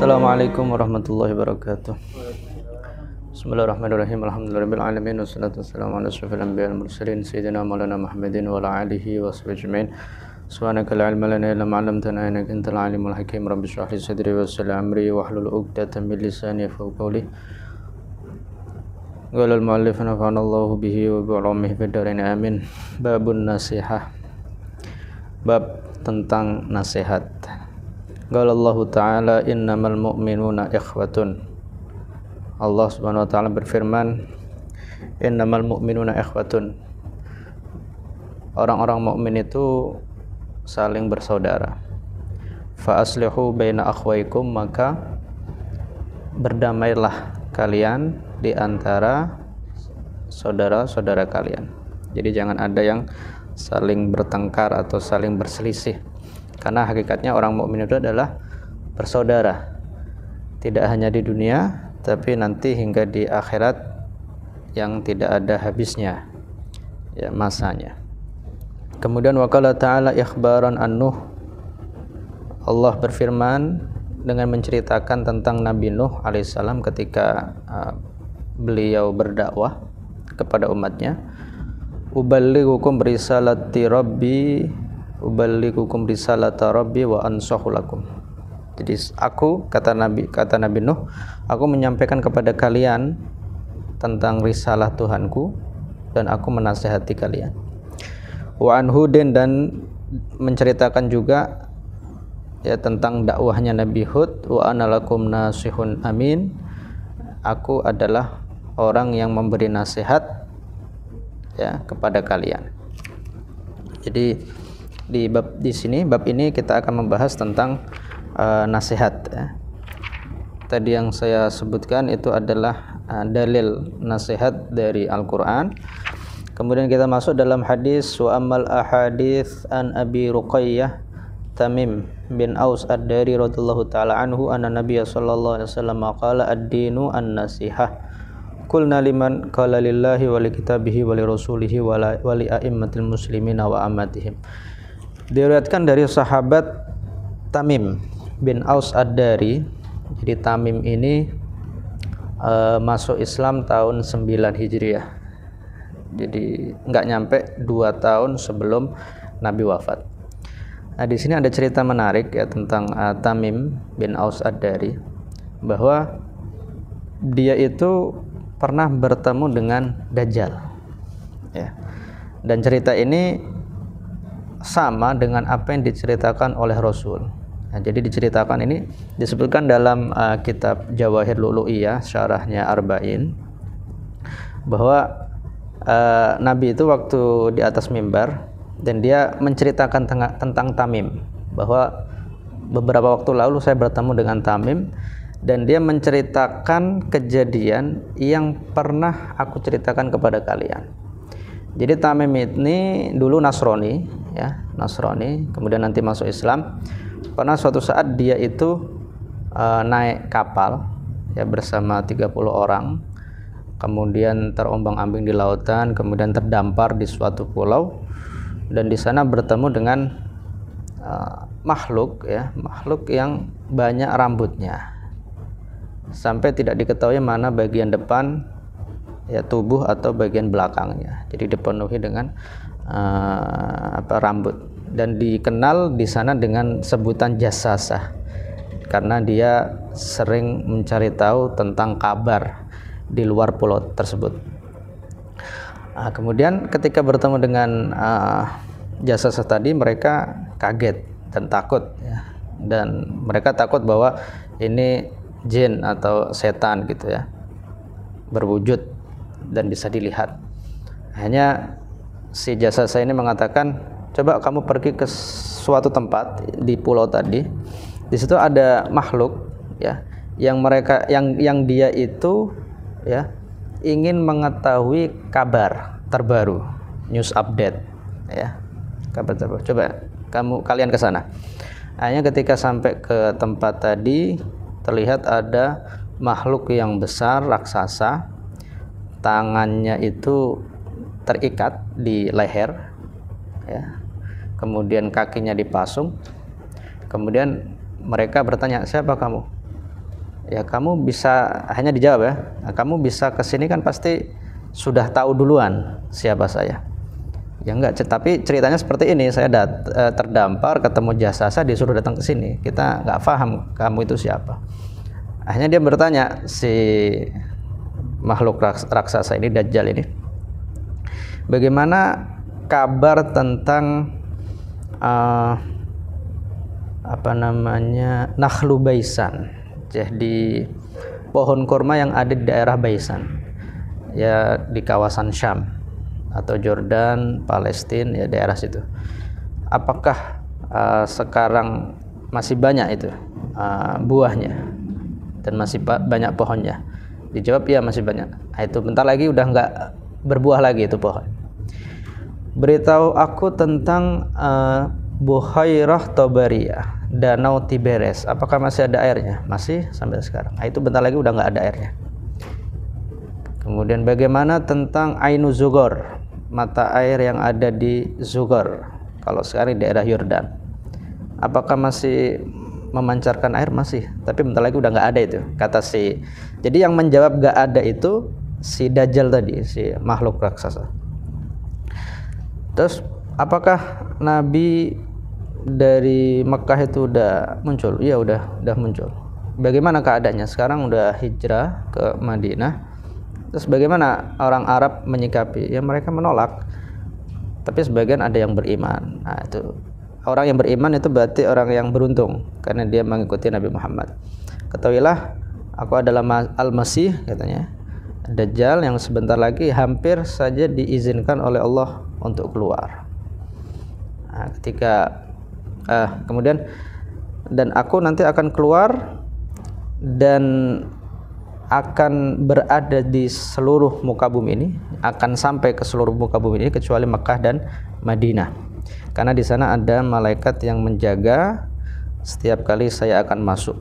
Assalamualaikum warahmatullahi wabarakatuh. Bismillahirrahmanirrahim. Alhamdulillahirabbil alamin wassalatu wassalamu ala asyrofil anbiya'i wal mursalin sayyidina maulana Muhammadin wa ala alihi washabihi ajmain. Subhanaka la ilma lana illa ma 'allamtana innaka antal alimul hakim. Rabbi shrah li sadri wa yassir li amri wahlul 'uqdatam min lisani yafqahu qawli. Qala al-mu'allif nafa'anallahu bihi wa bi 'ulumihi fid dharain amin. Babun nasihah. Bab tentang nasihat. Qala Allah Ta'ala innamal mu'minuna ikhwatun. Allah Subhanahu wa taala berfirman, innamal mu'minuna ikhwatun. Orang-orang mukmin itu saling bersaudara. Fa aslihu baina akhwaikum, maka berdamailah kalian di antara saudara-saudara kalian. Jadi jangan ada yang saling bertengkar atau saling berselisih. Karena hakikatnya orang mukmin itu adalah bersaudara. Tidak hanya di dunia, tapi nanti hingga di akhirat yang tidak ada habisnya ya masanya. Kemudian waqala ta'ala ikhbaran an-Nuh. Allah berfirman dengan menceritakan tentang Nabi Nuh alaihissalam ketika beliau berdakwah kepada umatnya. Uballighukum risalati rabbi risalata rabbi wa ansahu lakum. Jadi aku, kata Nabi Nuh, aku menyampaikan kepada kalian tentang risalah Tuhanku dan aku menasihati kalian. Wa an Hudin, dan menceritakan juga ya tentang dakwahnya Nabi Hud. Wa ana lakum nasihun amin. Aku adalah orang yang memberi nasihat ya kepada kalian. Jadi di sini bab ini kita akan membahas tentang nasihat ya. Tadi yang saya sebutkan itu adalah dalil nasihat dari Al-Qur'an. Kemudian kita masuk dalam hadis wa amal ahadits an Abi Ruqayyah Tamim bin Aus ad-Dari radhiyallahu taala anhu anna Nabiy sallallahu alaihi wasallam qala ad-dinu an-nasihah. Qulna liman qala lillahi wa li kitabihi wa li rasulihi wa li a'immatil muslimina wa ammatihim. Diriwayatkan dari sahabat Tamim bin Aus ad-Dari. Jadi Tamim ini masuk Islam tahun 9 Hijriah. Jadi enggak nyampe 2 tahun sebelum Nabi wafat. Nah, di sini ada cerita menarik ya tentang Tamim bin Aus ad-Dari, bahwa dia itu pernah bertemu dengan Dajjal. Ya. Dan cerita ini sama dengan apa yang diceritakan oleh Rasul. Nah, jadi diceritakan ini disebutkan dalam kitab Jawahir Lu'lu'iyah syarahnya Arba'in, bahwa Nabi itu waktu di atas mimbar dan dia menceritakan tentang Tamim, bahwa beberapa waktu lalu saya bertemu dengan Tamim dan dia menceritakan kejadian yang pernah aku ceritakan kepada kalian. Jadi Tamim ini dulu Nasrani ya, Nasrani, kemudian nanti masuk Islam. Pernah suatu saat dia itu naik kapal ya bersama 30 orang, kemudian terombang-ambing di lautan, kemudian terdampar di suatu pulau, dan di sana bertemu dengan makhluk yang banyak rambutnya, sampai tidak diketahui mana bagian depan ya tubuh atau bagian belakangnya. Jadi dipenuhi dengan rambut, dan dikenal di sana dengan sebutan Jassasah karena dia sering mencari tahu tentang kabar di luar pulau tersebut. Kemudian ketika bertemu dengan Jassasah tadi, mereka kaget dan takut ya. Dan mereka takut bahwa ini jin atau setan gitu ya, berwujud dan bisa dilihat. Hanya si Jassasah ini mengatakan, coba kamu pergi ke suatu tempat di pulau tadi. Di situ ada makhluk ya, yang dia itu ya ingin mengetahui kabar terbaru, news update ya, kabar terbaru. Coba kalian ke sana. Hanya ketika sampai ke tempat tadi, terlihat ada makhluk yang besar, raksasa. Tangannya itu terikat di leher ya. Kemudian kakinya dipasung. Kemudian mereka bertanya, siapa kamu? Ya kamu bisa, hanya dijawab ya, nah, kamu bisa kesini kan pasti sudah tahu duluan siapa saya. Ya enggak, tapi ceritanya seperti ini, saya terdampar ketemu jasasa disuruh datang ke sini, kita nggak paham kamu itu siapa. Akhirnya dia bertanya, si makhluk raksasa ini, Dajjal ini, bagaimana kabar tentang Nakhlu Baisan, jadi pohon kurma yang ada di daerah Baisan, ya di kawasan Syam atau Jordan, Palestina, ya daerah situ. Apakah sekarang masih banyak itu buahnya dan masih banyak pohonnya? Dijawab ya masih banyak. Nah, itu bentar lagi udah nggak berbuah lagi itu pohon. Beritahu aku tentang Buhairah Tabariyah, Danau Tiberes, apakah masih ada airnya? Masih sampai sekarang. Nah, itu bentar lagi udah nggak ada airnya. Kemudian bagaimana tentang Ainu Zugor, mata air yang ada di Zugor, kalau sekarang di daerah Yordan, apakah masih memancarkan air? Masih, tapi bentar lagi udah nggak ada itu, kata si. Jadi yang menjawab nggak ada itu si Dajjal tadi, si makhluk raksasa. Terus apakah Nabi dari Mekah itu udah muncul? Iya udah muncul. Bagaimana keadaannya? Sekarang udah hijrah ke Madinah. Terus bagaimana orang Arab menyikapi? Ya mereka menolak. Tapi sebagian ada yang beriman. Nah, itu orang yang beriman itu berarti orang yang beruntung karena dia mengikuti Nabi Muhammad. Ketahuilah, aku adalah Al-Masih, katanya, Dajjal yang sebentar lagi hampir saja diizinkan oleh Allah untuk keluar. Nah, kemudian dan aku nanti akan keluar dan akan berada di seluruh muka bumi ini, akan sampai ke seluruh muka bumi ini kecuali Mekah dan Madinah, karena di sana ada malaikat yang menjaga setiap kali saya akan masuk.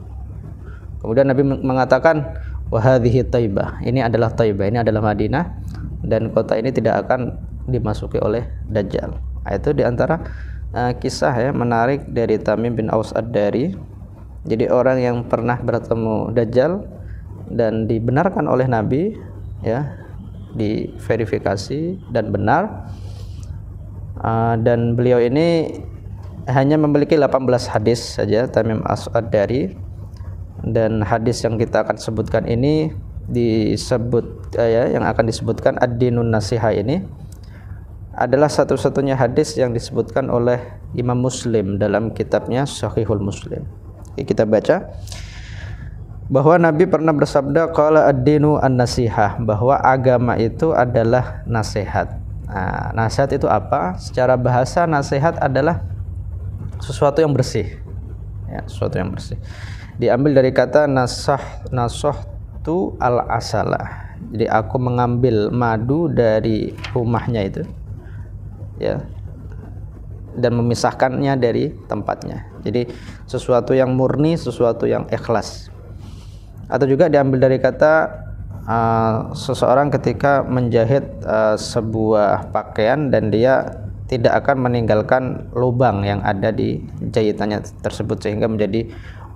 Kemudian Nabi mengatakan, wa hadhihi Thaibah, ini adalah Thaibah, ini adalah Madinah, dan kota ini tidak akan dimasuki oleh Dajjal. Nah, itu diantara kisah ya menarik dari Tamim bin Aus Ad-Dari. Jadi orang yang pernah bertemu Dajjal dan dibenarkan oleh Nabi, ya, diverifikasi dan benar. Dan beliau ini hanya memiliki 18 hadis saja, Tamim As-Ad-Dari, dan hadis yang kita akan sebutkan ini disebut yang akan disebutkan Ad-Dinun Nasihah ini adalah satu-satunya hadis yang disebutkan oleh Imam Muslim dalam kitabnya Sahihul Muslim. Kita baca bahwa Nabi pernah bersabda, qala ad-dinu an-nasihah, bahwa agama itu adalah nasihat. Nah, nasihat itu apa? Secara bahasa nasihat adalah sesuatu yang bersih. Ya, sesuatu yang bersih. Diambil dari kata nasahtu al-asalah. Jadi aku mengambil madu dari rumahnya itu, ya, dan memisahkannya dari tempatnya. Jadi sesuatu yang murni, sesuatu yang ikhlas. Atau juga diambil dari kata seseorang ketika menjahit sebuah pakaian dan dia tidak akan meninggalkan lubang yang ada di jahitannya tersebut sehingga menjadi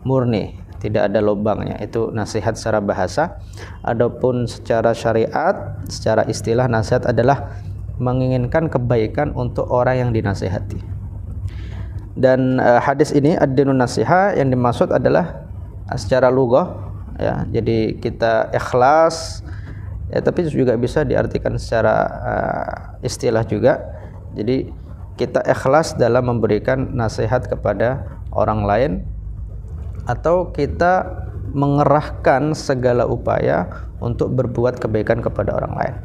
murni, tidak ada lubangnya. Itu nasihat secara bahasa. Adapun secara syariat, secara istilah, nasihat adalah menginginkan kebaikan untuk orang yang dinasihati. Dan hadis ini ad-dinun nasihah yang dimaksud adalah secara lughah, ya, jadi kita ikhlas, ya, tapi juga bisa diartikan secara istilah juga. Jadi kita ikhlas dalam memberikan nasihat kepada orang lain, atau kita mengerahkan segala upaya untuk berbuat kebaikan kepada orang lain.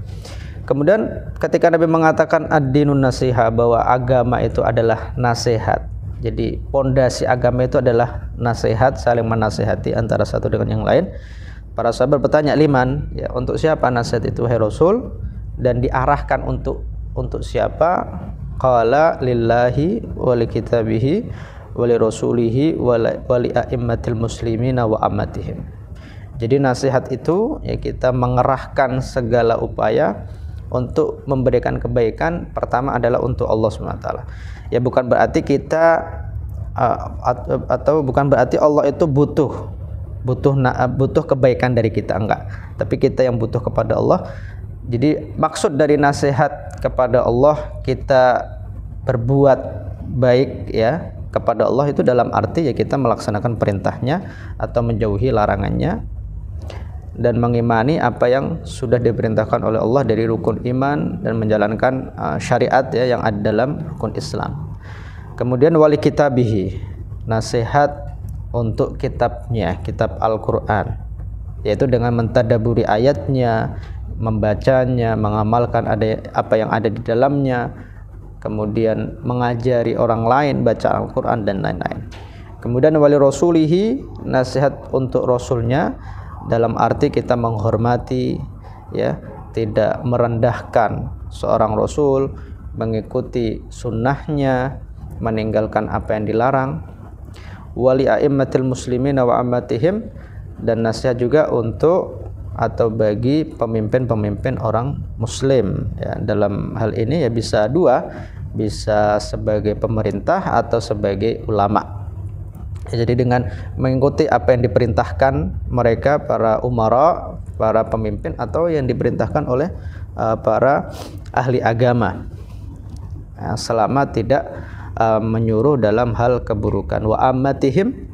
Kemudian ketika Nabi mengatakan ad-dinun nasihah, bahwa agama itu adalah nasihat. Jadi pondasi agama itu adalah nasihat, saling menasihati antara satu dengan yang lain. Para sahabat bertanya, liman, ya, untuk siapa nasihat itu wahai Rasul, dan diarahkan untuk siapa? Qala lillahi wa li kitabihi wa li rasulihi wa li a'immatil muslimina wa ammatihim. Jadi nasihat itu, ya, kita mengerahkan segala upaya untuk memberikan kebaikan. Pertama adalah untuk Allah SWT. Ya, bukan berarti kita atau bukan berarti Allah itu butuh butuh kebaikan dari kita, enggak, tapi kita yang butuh kepada Allah. Jadi maksud dari nasihat kepada Allah, kita berbuat baik ya kepada Allah itu dalam arti ya kita melaksanakan perintahnya atau menjauhi larangannya, dan mengimani apa yang sudah diperintahkan oleh Allah dari rukun iman, dan menjalankan syariat ya yang ada dalam rukun Islam. Kemudian wali kitabihi, nasihat untuk kitabnya, kitab Al-Quran, yaitu dengan mentadaburi ayatnya, membacanya, mengamalkan apa yang ada di dalamnya, kemudian mengajari orang lain baca Al-Quran dan lain-lain. Kemudian wali rasulihi, nasihat untuk rasulnya dalam arti kita menghormati ya, tidak merendahkan seorang rasul, mengikuti sunnahnya, meninggalkan apa yang dilarang. Wali a'immatil muslimin wa ammatihim, dan nasihat juga untuk atau bagi pemimpin-pemimpin orang muslim ya, dalam hal ini ya bisa dua, bisa sebagai pemerintah atau sebagai ulama. Jadi dengan mengikuti apa yang diperintahkan mereka, para umara, para pemimpin, atau yang diperintahkan oleh para ahli agama, selama tidak menyuruh dalam hal keburukan. Wa ammatihim,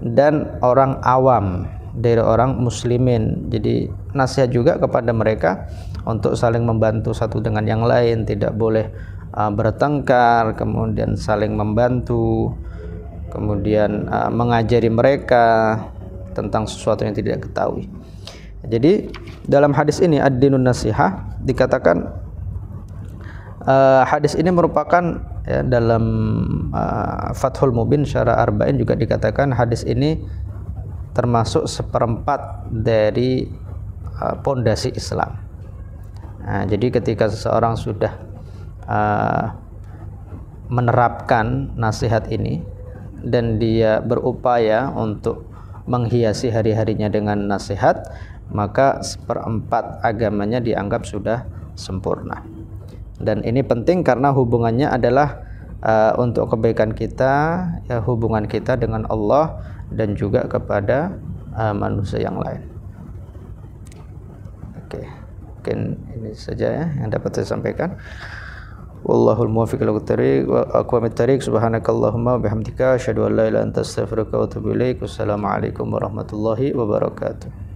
dan orang awam dari orang muslimin. Jadi nasihat juga kepada mereka untuk saling membantu satu dengan yang lain, tidak boleh bertengkar, kemudian saling membantu, kemudian mengajari mereka tentang sesuatu yang tidak diketahui. Jadi dalam hadis ini ad-dinun nasihah dikatakan, hadis ini merupakan ya, dalam Fathul Mubin Syarah Arba'in juga dikatakan hadis ini termasuk seperempat dari pondasi Islam. Nah, jadi ketika seseorang sudah menerapkan nasihat ini dan dia berupaya untuk menghiasi hari-harinya dengan nasihat, maka seperempat agamanya dianggap sudah sempurna. Dan ini penting karena hubungannya adalah untuk kebaikan kita, ya, hubungan kita dengan Allah dan juga kepada manusia yang lain. Oke, mungkin ini saja ya yang dapat saya sampaikan. Wallahul muwaffiq ila thariq wa aqwamit thariq. Subhanakallahumma wa bihamdika asyhadu an la ilaha illa anta astaghfiruka wa atubu ilaik. Wassalamualaikum warahmatullahi wabarakatuh.